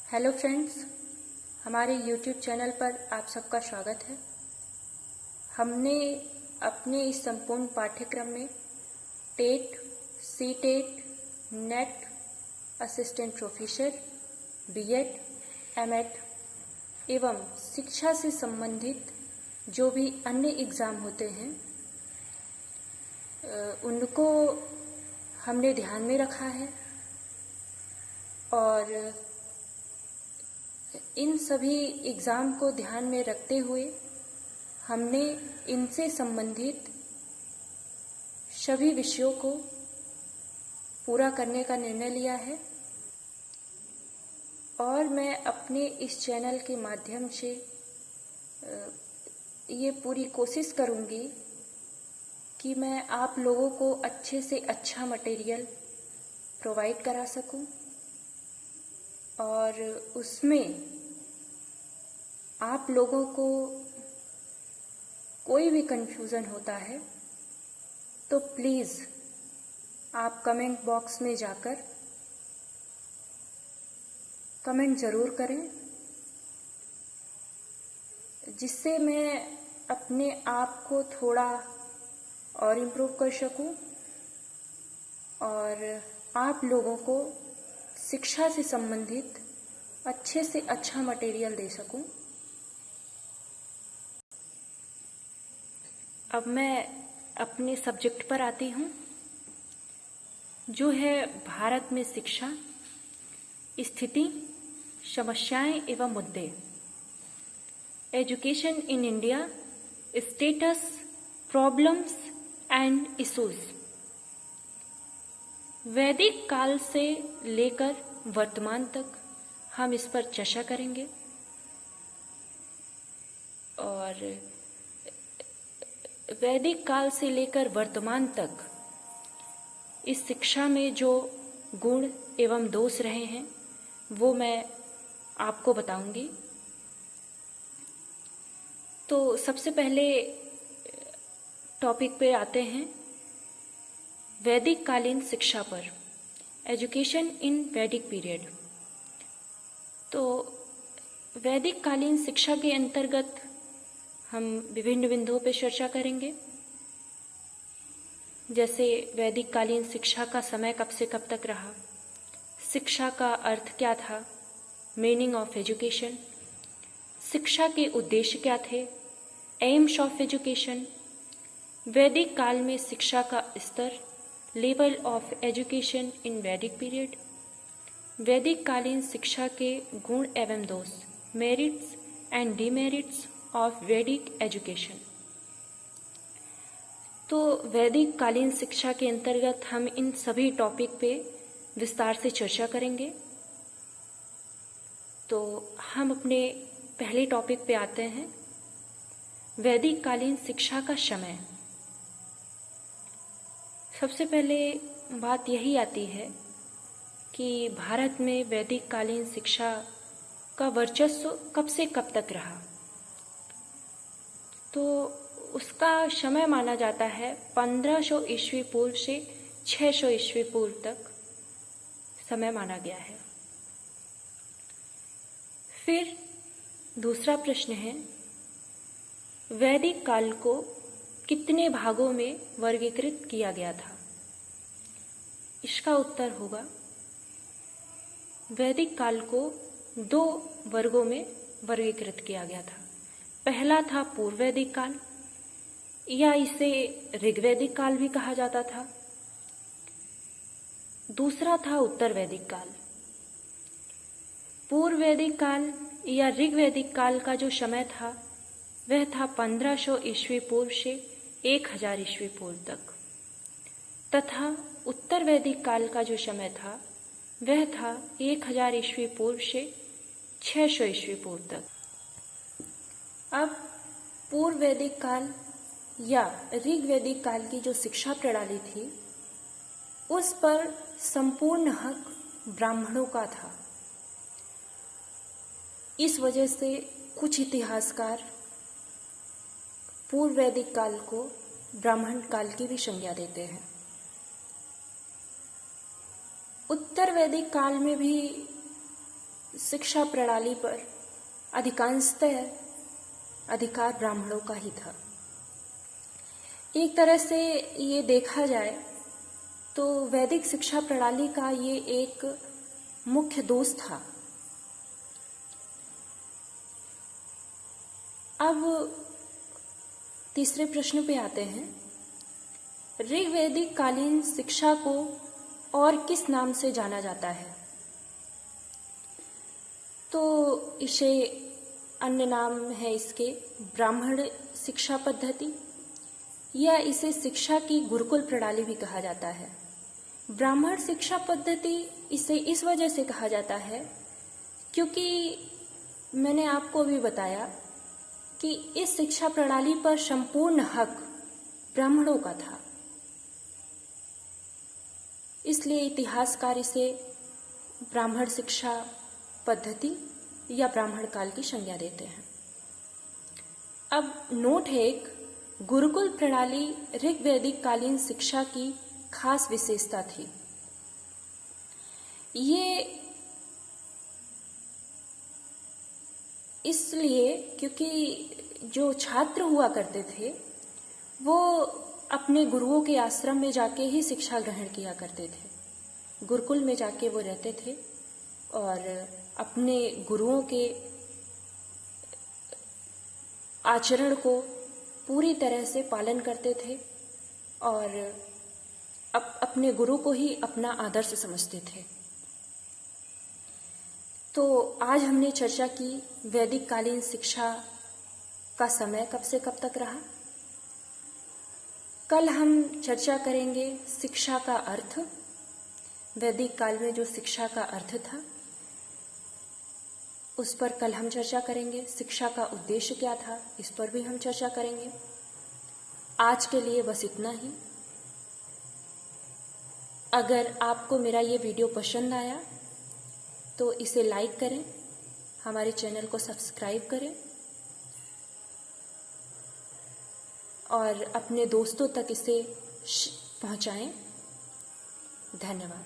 Hello friends, हमारे YouTube channel पर आप सबका स्वागत है। हमने अपने इस संपूर्ण पाठ्यक्रम में TET, C TET, NET, assistant professor, BEd, MEd एवं शिक्षा से संबंधित जो भी अन्य एग्ज़ाम होते हैं उनको हमने ध्यान में रखा है और इन सभी एग्ज़ाम को ध्यान में रखते हुए हमने इनसे संबंधित सभी विषयों को पूरा करने का निर्णय लिया है और मैं अपने इस चैनल के माध्यम से ये पूरी कोशिश करूँगी कि मैं आप लोगों को अच्छे से अच्छा मटेरियल प्रोवाइड करा सकूं और उसमें आप लोगों को कोई भी कन्फ्यूज़न होता है तो प्लीज़ आप कमेंट बॉक्स में जाकर कमेंट ज़रूर करें, जिससे मैं अपने आप को थोड़ा और इम्प्रूव कर सकूं और आप लोगों को शिक्षा से संबंधित अच्छे से अच्छा मटेरियल दे सकूं। अब मैं अपने सब्जेक्ट पर आती हूं, जो है भारत में शिक्षा, स्थिति, समस्याएं एवं मुद्दे। Education in India, status, problems and issues. वैदिक काल से लेकर वर्तमान तक हम इस पर चर्चा करेंगे और वैदिक काल से लेकर वर्तमान तक इस शिक्षा में जो गुण एवं दोष रहे हैं वो मैं आपको बताऊंगी। तो सबसे पहले टॉपिक पे आते हैं वैदिक कालीन शिक्षा पर, एजुकेशन इन वैदिक पीरियड। तो वैदिक कालीन शिक्षा के अंतर्गत हम विभिन्न बिंदुओं पर चर्चा करेंगे, जैसे वैदिक कालीन शिक्षा का समय कब से कब तक रहा, शिक्षा का अर्थ क्या था, मीनिंग ऑफ एजुकेशन, शिक्षा के उद्देश्य क्या थे, एम्स ऑफ एजुकेशन, वैदिक काल में शिक्षा का स्तर, लेवल ऑफ एजुकेशन इन वैदिक पीरियड, वैदिक कालीन शिक्षा के गुण एवं दोष, मेरिट्स एंड डिमेरिट्स ऑफ वैदिक एजुकेशन। तो वैदिक कालीन शिक्षा के अंतर्गत हम इन सभी टॉपिक पे विस्तार से चर्चा करेंगे। तो हम अपने पहले टॉपिक पे आते हैं, वैदिक कालीन शिक्षा का समय। सबसे पहले बात यही आती है कि भारत में वैदिक कालीन शिक्षा का वर्चस्व कब से कब तक रहा। तो उसका समय माना जाता है 1500 ईस्वी पूर्व से 600 ईस्वी पूर्व तक समय माना गया है। फिर दूसरा प्रश्न है, वैदिक काल को कितने भागों में वर्गीकृत किया गया था। इसका उत्तर होगा, वैदिक काल को 2 वर्गों में वर्गीकृत किया गया था। पहला था पूर्व वैदिक काल, या इसे ऋग्वैदिक काल भी कहा जाता था। दूसरा था उत्तर वैदिक काल। पूर्व वैदिक काल या ऋग्वैदिक काल का जो समय था वह था 1500 ईस्वी पूर्व से 1000 ईस्वी पूर्व तक, तथा उत्तर वैदिक काल का जो समय था वह था 1000 ईस्वी पूर्व से 600 ईस्वी पूर्व तक। अब पूर्व वैदिक काल या ऋग्वैदिक काल की जो शिक्षा प्रणाली थी उस पर संपूर्ण हक ब्राह्मणों का था। इस वजह से कुछ इतिहासकार पूर्व वैदिक काल को ब्राह्मण काल की भी संज्ञा देते हैं। उत्तर वैदिक काल में भी शिक्षा प्रणाली पर अधिकांशतः अधिकार ब्राह्मणों का ही था। एक तरह से ये देखा जाए तो वैदिक शिक्षा प्रणाली का ये एक मुख्य दोष था। अब तीसरे प्रश्न पे आते हैं। ऋग्वैदिक कालीन शिक्षा को और किस नाम से जाना जाता है? तो इसे अन्य नाम है इसके ब्राह्मण शिक्षा पद्धति, या इसे शिक्षा की गुरुकुल प्रणाली भी कहा जाता है। ब्राह्मण शिक्षा पद्धति इसे इस वजह से कहा जाता है क्योंकि मैंने आपको अभी बताया कि इस शिक्षा प्रणाली पर संपूर्ण हक ब्राह्मणों का था, इसलिए इतिहासकार इसे ब्राह्मण शिक्षा पद्धति या ब्राह्मण काल की संज्ञा देते हैं। अब नोट है, एक गुरुकुल प्रणाली ऋग्वैदिक कालीन शिक्षा की खास विशेषता थी। ये इसलिए क्योंकि जो छात्र हुआ करते थे वो अपने गुरुओं के आश्रम में जाके ही शिक्षा ग्रहण किया करते थे। गुरुकुल में जाके वो रहते थे और अपने गुरुओं के आचरण को पूरी तरह से पालन करते थे और अपने गुरु को ही अपना आदर्श समझते थे। तो आज हमने चर्चा की वैदिक कालीन शिक्षा का समय कब से कब तक रहा। कल हम चर्चा करेंगे शिक्षा का अर्थ। वैदिक काल में जो शिक्षा का अर्थ था उस पर कल हम चर्चा करेंगे। शिक्षा का उद्देश्य क्या था, इस पर भी हम चर्चा करेंगे। आज के लिए बस इतना ही। अगर आपको मेरा ये वीडियो पसंद आया तो इसे लाइक करें, हमारे चैनल को सब्सक्राइब करें और अपने दोस्तों तक इसे पहुंचाएं। धन्यवाद।